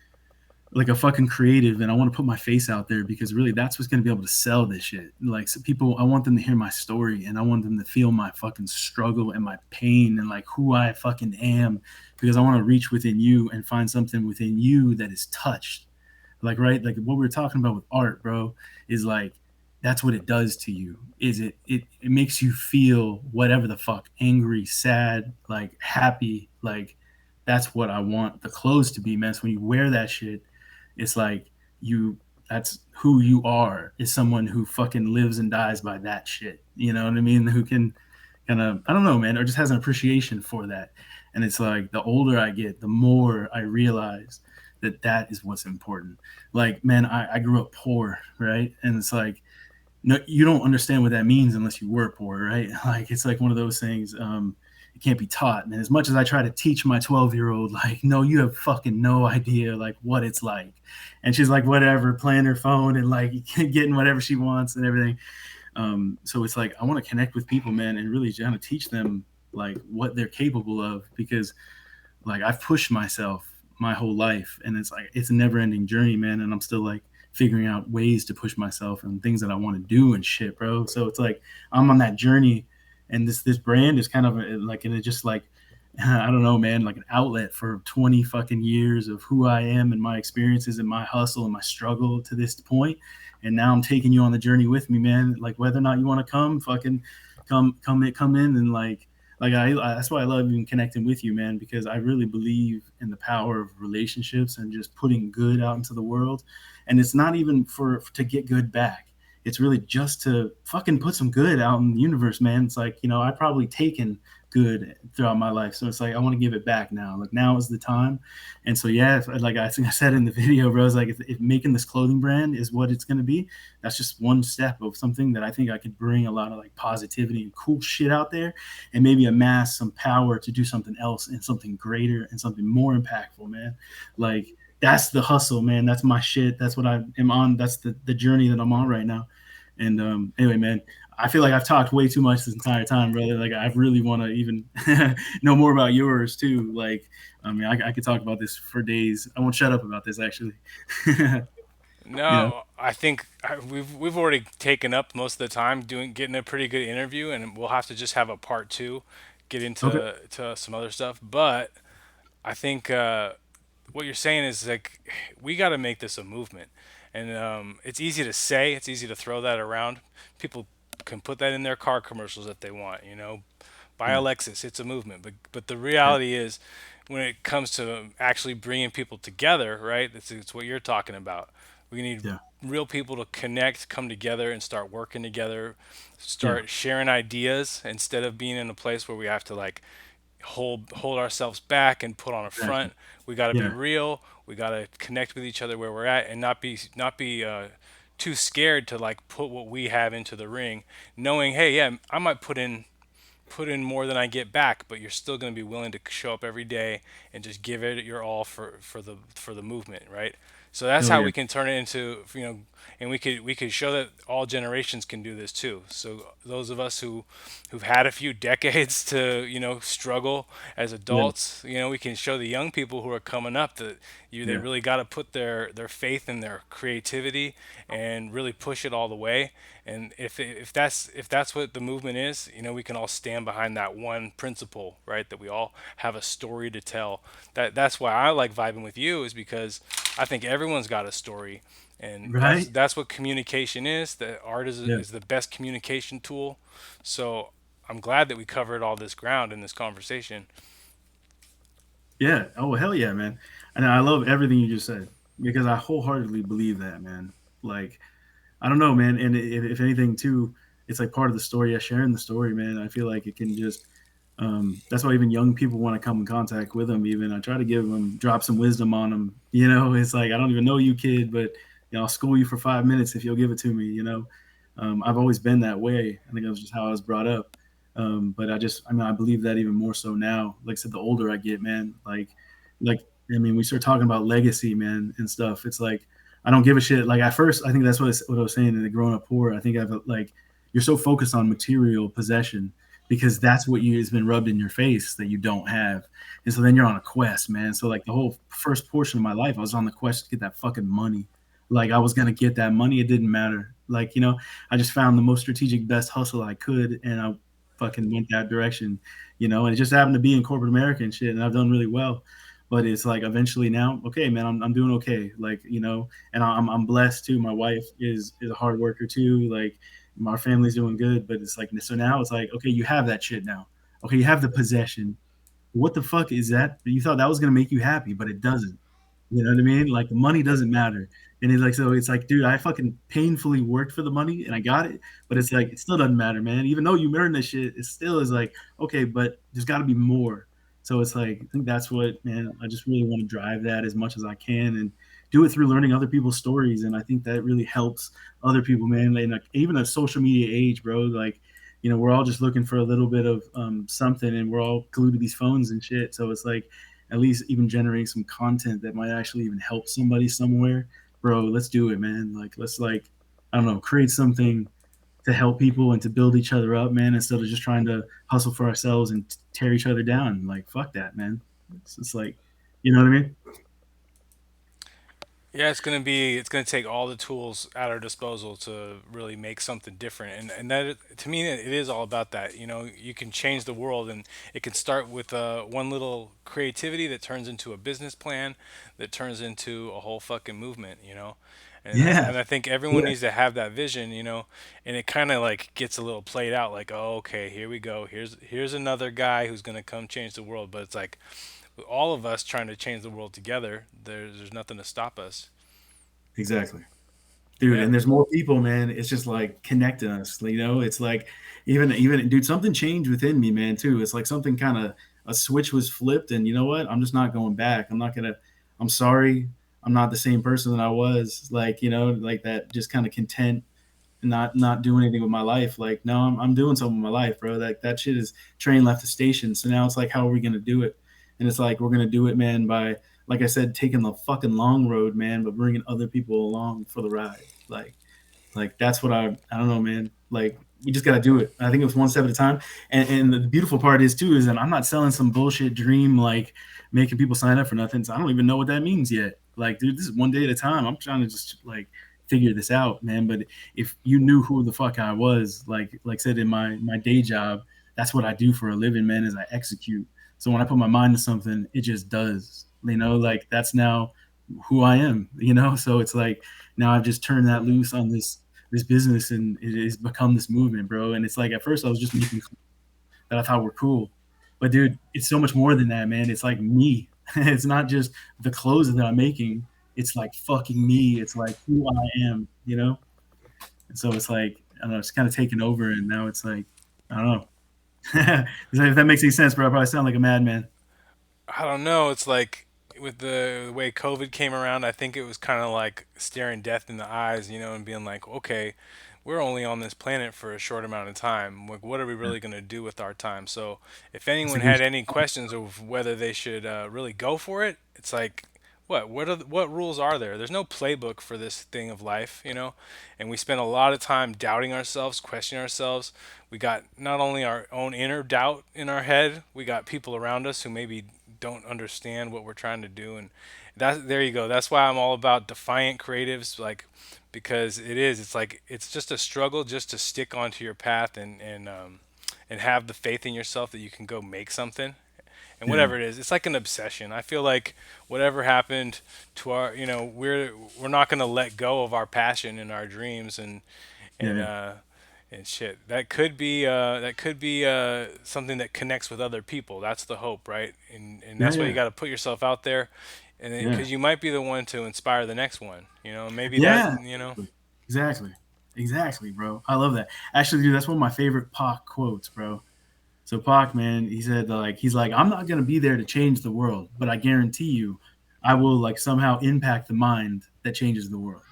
like a fucking creative and I want to put my face out there because really that's what's going to be able to sell this shit. Like so people, I want them to hear my story and I want them to feel my fucking struggle and my pain and like who I fucking am because I want to reach within you and find something within you that is touched like right like what we were talking about with art, bro, is like that's what it does to you. Is it makes you feel whatever the fuck, angry, sad, like happy. Like that's what I want the clothes to be, man. So when you wear that shit, it's like you that's who you are, is someone who fucking lives and dies by that shit, you know what I mean, who can kind of, I don't know, man, or just has an appreciation for that. And it's like the older I get, the more I realize that that is what's important. Like, man, I grew up poor, right? And it's like, no, you don't understand what that means unless you were poor, right? Like, it's like one of those things. It can't be taught. And as much as I try to teach my 12-year-old, like, no, you have fucking no idea, like, what it's like. And she's like, whatever, playing her phone and like getting whatever she wants and everything. So it's like I want to connect with people, man, and really kind of teach them like what they're capable of because like I've pushed myself my whole life and it's like it's a never ending journey, man. And I'm still like figuring out ways to push myself and things that I want to do and shit, bro. So it's like I'm on that journey and this brand is kind of like and it just like I don't know, man, like an outlet for 20 fucking years of who I am and my experiences and my hustle and my struggle to this point. And now I'm taking you on the journey with me, man. Like whether or not you want to come, fucking come in and like I that's why I love even connecting with you, man, because I really believe in the power of relationships and just putting good out into the world. And it's not even for to get good back. It's really just to fucking put some good out in the universe, man. It's like, I probably taken good throughout my life. So it's like I want to give it back now. Like now is the time. And so yeah, like I think I said in the video, bro, it's like if making this clothing brand is what it's gonna be, that's just one step of something that I think I could bring a lot of like positivity and cool shit out there and maybe amass some power to do something else and something greater and something more impactful, man. Like that's the hustle, man. That's my shit. That's what I am on. That's the journey that I'm on right now. And anyway, man, I feel like I've talked way too much this entire time, brother. Like I really want to even know more about yours too. Like, I mean, I could talk about this for days. I won't shut up about this actually. Yeah. No, I think we've already taken up most of the time doing getting a pretty good interview, and we'll have to just have a part two, get Okay. into some other stuff. But I think what you're saying is like we got to make this a movement, and it's easy to say, it's easy to throw that around. People can put that in their car commercials if they want, buy a Yeah. Lexus, it's a movement. But the Yeah. reality is, when it comes to actually bringing people together, right? It's what you're talking about. We need Yeah. real people to connect, come together, and start working together, Yeah. start sharing ideas instead of being in a place where we have to like hold ourselves back and put on a Exactly. front. We got to be Yeah. real. We got to connect with each other where we're at, and not be too scared to like put what we have into the ring, knowing, hey, yeah, I might put in more than I get back, but you're still going to be willing to show up every day and just give it your all for the movement, right? So that's Hell how yeah. we can turn it into, and we could show that all generations can do this too. So those of us who've had a few decades to struggle as Yeah. adults, we can show the young people who are coming up that they Yeah. really got to put their faith in their creativity and really push it all the way. And if that's what the movement is, we can all stand behind that one principle, right? That we all have a story to tell. That's why I like vibing with you, is because I think everyone's got a story, and that's Right. that's what communication is. That art is Yeah. is the best communication tool. So I'm glad that we covered all this ground in this conversation. Yeah. Oh hell yeah, man. And I love everything you just said because I wholeheartedly believe that, man. Like I don't know, man. And if anything, too, it's like part of the story. Yeah, sharing the story, man. I feel like it can just. That's why even young people want to come in contact with them. Even I try to give them, drop some wisdom on them. You know, it's like I don't even know you, kid, but I'll school you for 5 minutes if you'll give it to me. I've always been that way. I think that's just how I was brought up. But I mean, I believe that even more so now. Like I said, the older I get, man, like I mean, we start talking about legacy, man, and stuff. It's like I don't give a shit. Like at first, I think that's what I was saying in the growing up poor. I think I've like you're so focused on material possession because that's what you has been rubbed in your face that you don't have. And so then you're on a quest, man. So like the whole first portion of my life, I was on the quest to get that fucking money. Like I was gonna get that money. It didn't matter. Like, I just found the most strategic best hustle I could and I fucking went that direction, and it just happened to be in corporate America and shit, and I've done really well. But it's like eventually now, okay, man, I'm doing okay. Like, and I'm blessed too. My wife is a hard worker too. Like my family's doing good, but it's like so now it's like, okay, you have that shit now. Okay, you have the possession. What the fuck is that? You thought that was gonna make you happy, but it doesn't. You know what I mean? Like the money doesn't matter. And it's like, so it's like, dude, I fucking painfully worked for the money and I got it, but it's like, it still doesn't matter, man. Even though you earned this shit, it still is like, okay, but there's got to be more. So it's like, I think that's what, man, I just really want to drive that as much as I can and do it through learning other people's stories. And I think that really helps other people, man. And like, even a social media age, bro, like, we're all just looking for a little bit of something and we're all glued to these phones and shit. So it's like, at least even generating some content that might actually even help somebody somewhere, bro, let's do it, man. Like let's like I don't know, create something to help people and to build each other up, man, instead of just trying to hustle for ourselves and tear each other down. Like fuck that, man. It's just like, you know what I mean? Yeah, it's gonna take all the tools at our disposal to really make something different, and to me it is all about that. You can change the world, and it can start with one little creativity that turns into a business plan, that turns into a whole fucking movement. Yeah. And I think everyone Yeah. needs to have that vision. And it kind of like gets a little played out, like, oh, okay, here we go. Here's another guy who's gonna come change the world, but it's like with all of us trying to change the world together, there's nothing to stop us. Exactly. Dude, Yeah. and there's more people, man. It's just like connecting us, it's like even dude, something changed within me, man, too. It's like something kind of a switch was flipped, and you know what, I'm just not going back. I'm sorry, I'm not the same person that I was, like, like that, just kind of content and not doing anything with my life. Like, no, I'm doing something with my life, bro. That shit is train left the station. So now it's like, how are we gonna do it? And it's like we're gonna do it, man, by like I said, taking the fucking long road, man, but bringing other people along for the ride. Like that's what I don't know, man. Like we just gotta do it. I think it's one step at a time. And the beautiful part is too is that I'm not selling some bullshit dream like making people sign up for nothing. So I don't even know what that means yet. Like, dude, this is one day at a time. I'm trying to just like figure this out, man. But if you knew who the fuck I was, like I said in my day job, that's what I do for a living, man, is I execute. So when I put my mind to something, it just does. Like that's now who I am, So it's like now I've just turned that loose on this business and it has become this movement, bro. And it's like at first I was just making that I thought were cool. But dude, it's so much more than that, man. It's like me. It's not just the clothes that I'm making. It's like fucking me. It's like who I am, And so it's like, I don't know, it's kind of taken over and now it's like, I don't know. If that makes any sense, bro, I probably sound like a madman. I don't know. It's like with the way COVID came around, I think it was kind of like staring death in the eyes, and being like, okay, we're only on this planet for a short amount of time. Like, what are we Yeah. really going to do with our time? So, if That's a anyone good had any questions of whether they should really go for it, it's like, what rules are there? There's no playbook for this thing of life. And we spend a lot of time doubting ourselves, questioning ourselves. We got not only our own inner doubt in our head, we got people around us who maybe don't understand what we're trying to do, and there you go. That's why I'm all about defiant creatives, like, because it's like it's just a struggle just to stick onto your path and have the faith in yourself that you can go make something. And Yeah. whatever it is, it's like an obsession. I feel like whatever happened to our, we're not going to let go of our passion and our dreams, and Yeah. and Yeah. uh and shit. That could be something that connects with other people. That's the hope, right? And Yeah, that's why you yeah, got to put yourself out there, and yeah, because you might be the one to inspire the next one. You know, maybe that. yeah. You know. Exactly, exactly, bro. I love that. Actually, dude, that's one of my favorite Pac quotes, bro. So Pac, man, he said like he's like, I'm not gonna be there to change the world, but I guarantee you, I will like somehow impact the mind that changes the world.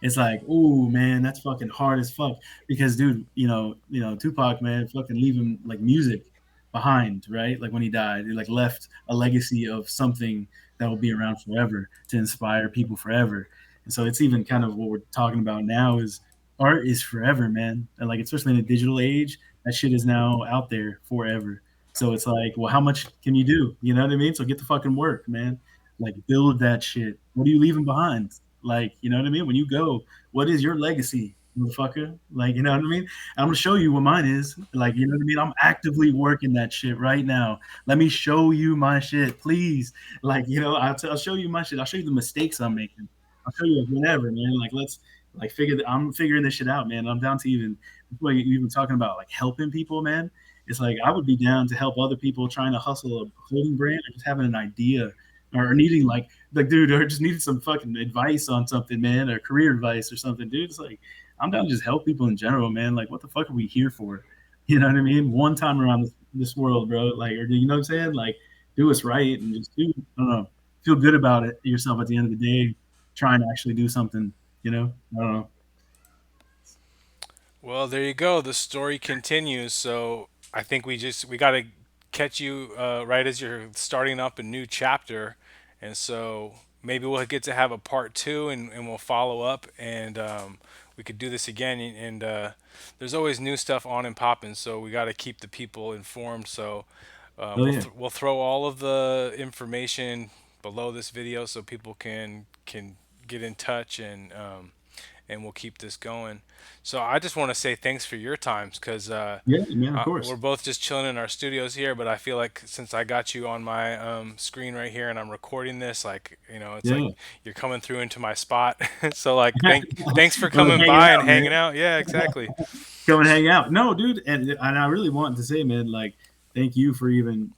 It's like, ooh, man, that's fucking hard as fuck. Because, dude, Tupac, man, fucking leaving like music behind, right? Like when he died, he like left a legacy of something that will be around forever to inspire people forever. And so it's even kind of what we're talking about now is art is forever, man. And like especially in the digital age, that shit is now out there forever. So it's like, well, how much can you do? You know what I mean? So get the fucking work, man. Like build that shit. What are you leaving behind? Like, you know what I mean? When you go, what is your legacy, motherfucker? Like, you know what I mean? I'm gonna show you what mine is. Like, you know what I mean? I'm actively working that shit right now. Let me show you my shit, please. Like, I'll show you my shit. I'll show you the mistakes I'm making. I'll show you whatever, man. Like, let's like I'm figuring this shit out, man. I'm down to even before you even talking about like helping people, man. It's like I would be down to help other people trying to hustle a clothing brand or just having an idea or needing like dude, or just needed some fucking advice on something, man, or career advice or something, dude. It's like I'm down to just help people in general, man. Like, what the fuck are we here for? You know what I mean? One time around this world, bro. Like, or you know what I'm saying? Like, do what's right and just do. I don't know. Feel good about it yourself at the end of the day. Trying to actually do something. You know? I don't know. Well, there you go. The story continues. So I think we got to catch you right as you're starting up a new chapter, and so maybe we'll get to have a part two, and we'll follow up, and we could do this again. And there's always new stuff on and popping, so we got to keep the people informed. So Oh yeah. we'll throw all of the information below this video so people can get in touch and we'll keep this going. So I just want to say thanks for your times because Yeah, man. Of we're course. both just chilling in our studios here. But I feel like since I got you on my screen right here and I'm recording this, like it's like Yeah. you're coming through into my spot. So like thanks for Well, coming hanging by and out, hanging man. out. Yeah, exactly. Come and hang out. No, dude, and I really wanted to say, man, like, thank you for even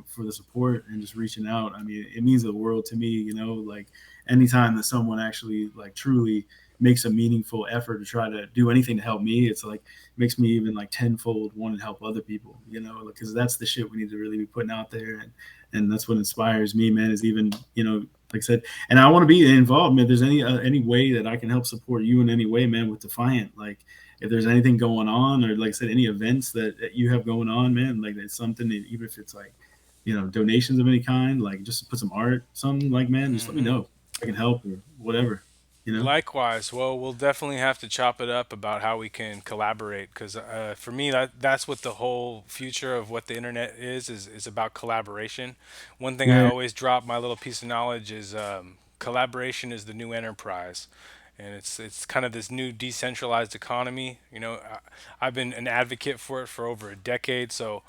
for the support and just reaching out. I mean, it means the world to me. Like anytime that someone actually like truly makes a meaningful effort to try to do anything to help me, it's like makes me even like tenfold want to help other people. Because that's the shit we need to really be putting out there, and that's what inspires me, man. Is even like I said, and I want to be involved, man. If there's any way that I can help support you in any way, man, with Defiant, like if there's anything going on or like I said, any events that you have going on, man, like it's something that even if it's like, donations of any kind, like just to put some art, something like, man, just let me Hmm. know. I can help or whatever, you know? Likewise. Well, we'll definitely have to chop it up about how we can collaborate because for me, that's what the whole future of what the internet is about collaboration. One thing I Yeah. always drop my little piece of knowledge is collaboration is the new enterprise, and it's kind of this new decentralized economy. I've been an advocate for it for over a decade, so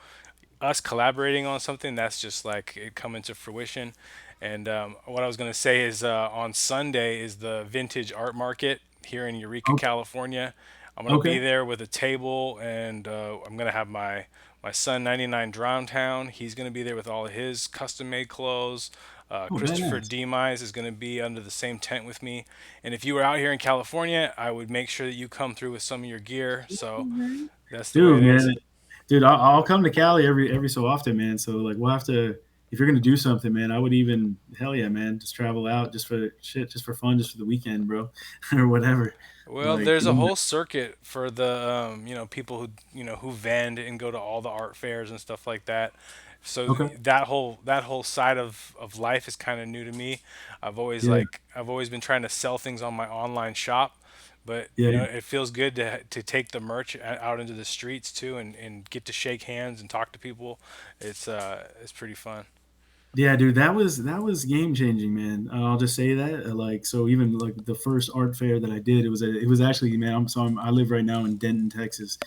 us collaborating on something that's just like it come into fruition. And what I was going to say is on Sunday is the vintage art market here in Eureka, Okay. California. I'm going to be Okay. there with a table, and I'm going to have my son 99 Drowntown. He's going to be there with all of his custom made clothes. Oh, very Christopher nice. Demise is going to be under the same tent with me. And if you were out here in California, I would make sure that you come through with some of your gear. So that's the way Dude, it is. man, dude, I'll come to Cali every so often, man. So like we'll have to if you're gonna do something, man. I would even hell yeah, man, just travel out just for shit, just for fun, just for the weekend, bro, or whatever. Well, Like, there's a whole circuit for the people who who vend and go to all the art fairs and stuff like that. So okay, that whole side of life is kind of new to me. yeah, I've always been trying to sell things on my online shop, but yeah, yeah. it feels good to take the merch out into the streets too and get to shake hands and talk to people. It's pretty fun. Yeah, dude, that was game changing, man. I'll just say that. Like, so even like the first art fair that I did, it was actually, man. I live right now in Denton, Texas,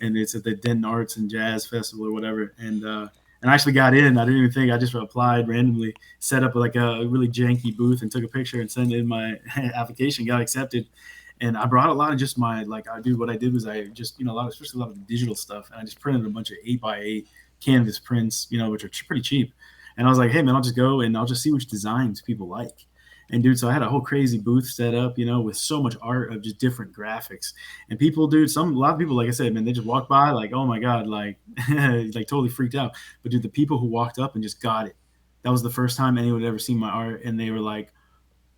and it's at the Denton Arts and Jazz Festival or whatever. And I actually got in. I didn't even think. I just applied randomly, set up like a really janky booth, and took a picture and sent in my application. Got accepted, And I brought a lot of just my, like, I do, what I did was I just, a lot of, especially a lot of the digital stuff. And I just printed a bunch of 8x8 canvas prints, which are pretty cheap. And I was like, hey man, I'll just go and I'll just see which designs people like. And dude, so I had a whole crazy booth set up, with so much art of just different graphics. And people, dude, a lot of people, like I said, man, they just walk by like, oh my God, like, like totally freaked out. But dude, the people who walked up and just got it, that was the first time anyone had ever seen my art. And they were like,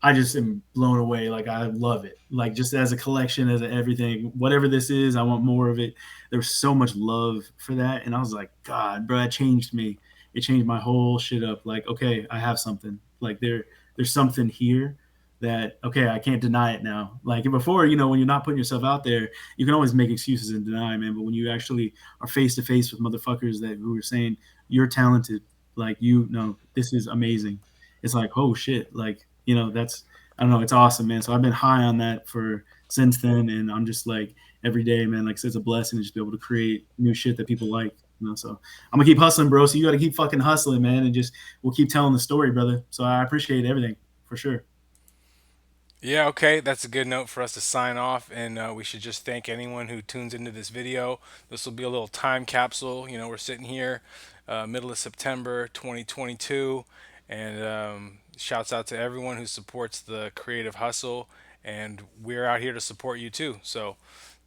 I just am blown away. Like, I love it. Like, just as a collection, as a everything, whatever this is, I want more of it. There was so much love for that. And I was like, God, bro, that changed me. It changed my whole shit up. Like, okay, I have something. Like, there's something here that, okay, I can't deny it now. Like before, when you're not putting yourself out there, you can always make excuses and deny, man. But when you actually are face to face with motherfuckers who are saying you're talented, like, this is amazing. It's like, oh shit, like, that's, I don't know, it's awesome, man. So I've been high on that for since then, and I'm just like, every day, man, like, it's a blessing to just be able to create new shit that people like. So I'm gonna keep hustling, bro. So you got to keep fucking hustling, man, and just we'll keep telling the story, brother. So I appreciate everything for sure. Yeah, okay, that's a good note for us to sign off, and we should just thank anyone who tunes into this video. This will be a little time capsule. We're sitting here, middle of September 2022, and shouts out to everyone who supports the creative hustle, and we're out here to support you too. So,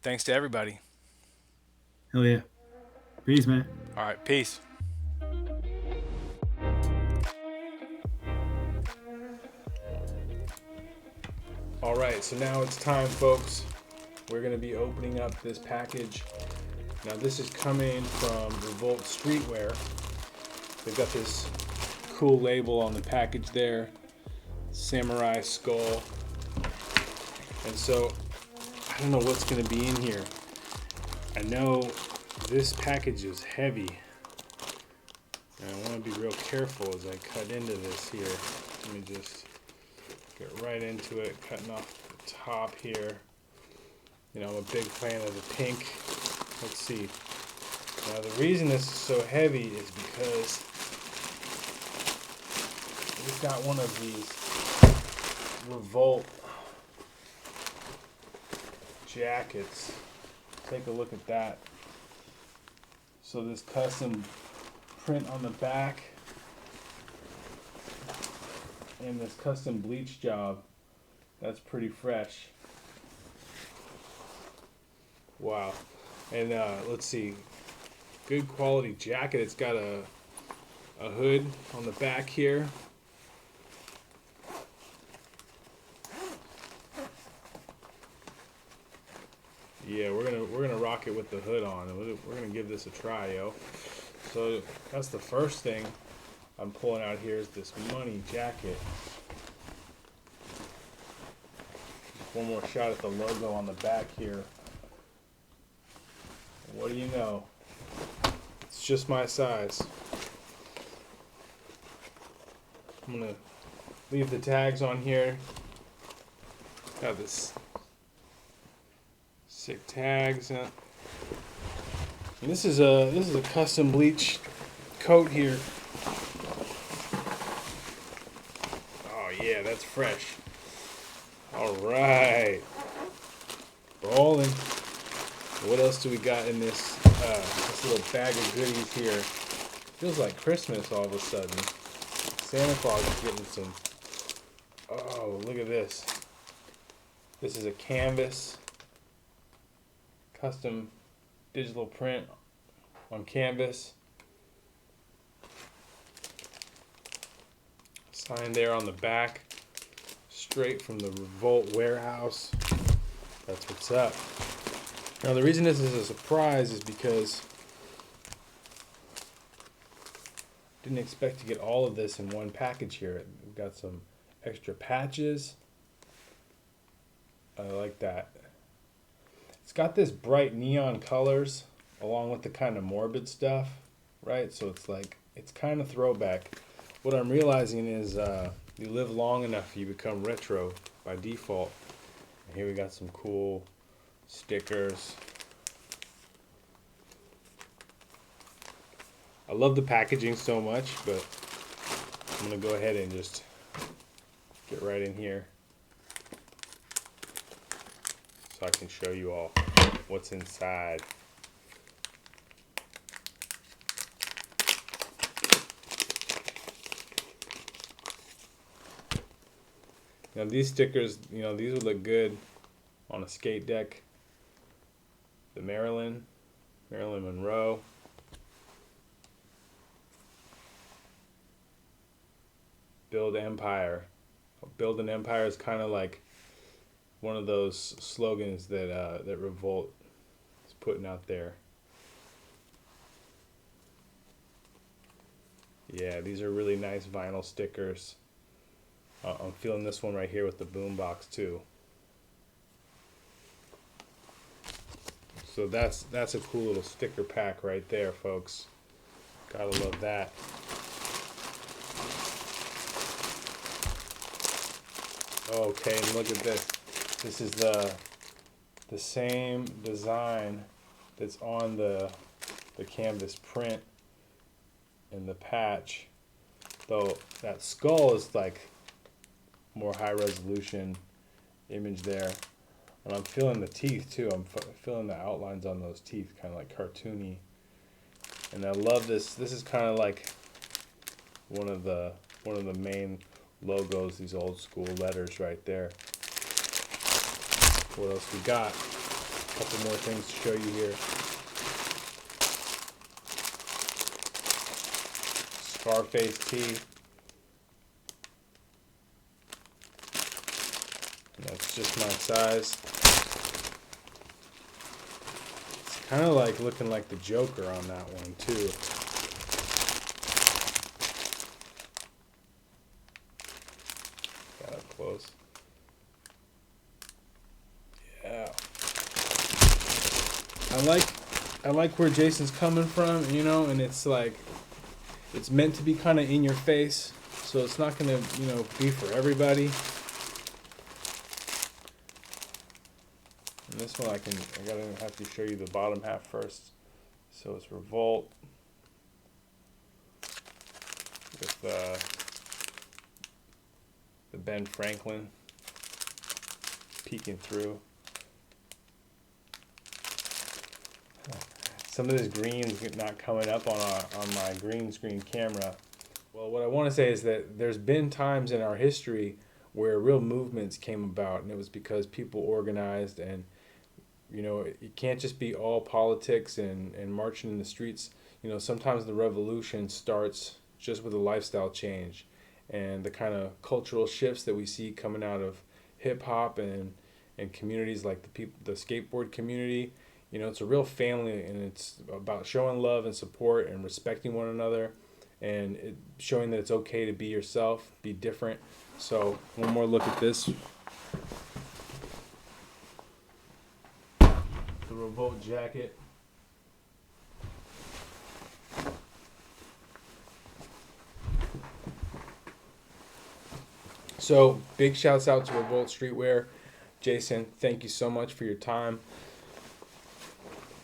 thanks to everybody. Hell yeah, peace, man. All right, peace. All right, so now it's time, folks. We're going to be opening up this package. Now, this is coming from Revolt Streetwear. They've got this cool label on the package there, Samurai Skull. And so, I don't know what's going to be in here. I know this package is heavy. And I want to be real careful as I cut into this here. Let me just get right into it, cutting off the top here. I'm a big fan of the pink. Let's see. Now the reason this is so heavy is because we've got one of these Revolt jackets. Take a look at that. So this custom print on the back and this custom bleach job, that's pretty fresh. Wow. And let's see, good quality jacket. It's got a hood on the back here. Yeah, we're gonna rock it with the hood on. We're gonna give this a try, yo. So that's the first thing I'm pulling out here is this money jacket. One more shot at the logo on the back here. What do you know? It's just my size. I'm gonna leave the tags on here. Got this sick tags. And this is a custom bleach coat here. Oh yeah, that's fresh. All right, rolling. What else do we got in this little bag of goodies here? Feels like Christmas all of a sudden. Santa Claus is getting some. Oh, look at this. This is a canvas, custom digital print on canvas. Sign there on the back, straight from the Revolt warehouse. That's what's up. Now the reason this is a surprise is because I didn't expect to get all of this in one package here. We've got some extra patches. I like that. It's got this bright neon colors along with the kind of morbid stuff, right? So it's kind of throwback. What I'm realizing is you live long enough, you become retro by default. And here we got some cool stickers. I love the packaging so much, but I'm gonna go ahead and just get right in here. so I can show you all what's inside. Now these stickers, you know, these would look good on a skate deck. The Marilyn Monroe. Build Empire. Build an Empire is kind of like one of those slogans that that Revolt is putting out there. Yeah, these are really nice vinyl stickers. I'm feeling this one right here with the boombox too. So that's a cool little sticker pack right there, folks. Gotta love that. Okay, and look at this. This is the same design that's on the canvas print in the patch, though that skull is like more high resolution image there. And I'm feeling the teeth too. I'm feeling the outlines on those teeth, kind of like cartoony. And I love this. This is kind of like one of the main logos, these old school letters right there. What else we got? A couple more things to show you here. Scarface tee. That's just my size. It's kind of like looking like the Joker on that one too. Got up close. Yeah. I like where Jason's coming from, you know, and it's like it's meant to be kind of in your face, so it's not gonna, you know, be for everybody. And this one I gotta have to show you the bottom half first. So it's Revolt with the Ben Franklin peeking through. Some of this green's not coming up on my green screen camera. Well, what I want to say is that there's been times in our history where real movements came about, and it was because people organized, and you know, it can't just be all politics and marching in the streets. You know, sometimes the revolution starts just with a lifestyle change, and the kind of cultural shifts that we see coming out of hip hop and communities like the skateboard community. You know, it's a real family, and it's about showing love and support and respecting one another, and showing that it's okay to be yourself, be different. So one more look at this. The Revolt jacket. So big shouts out to Revolt Streetwear. Jason, thank you so much for your time.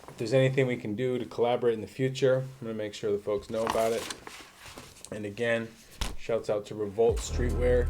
If there's anything we can do to collaborate in the future, I'm going to make sure the folks know about it. And again, shouts out to Revolt Streetwear.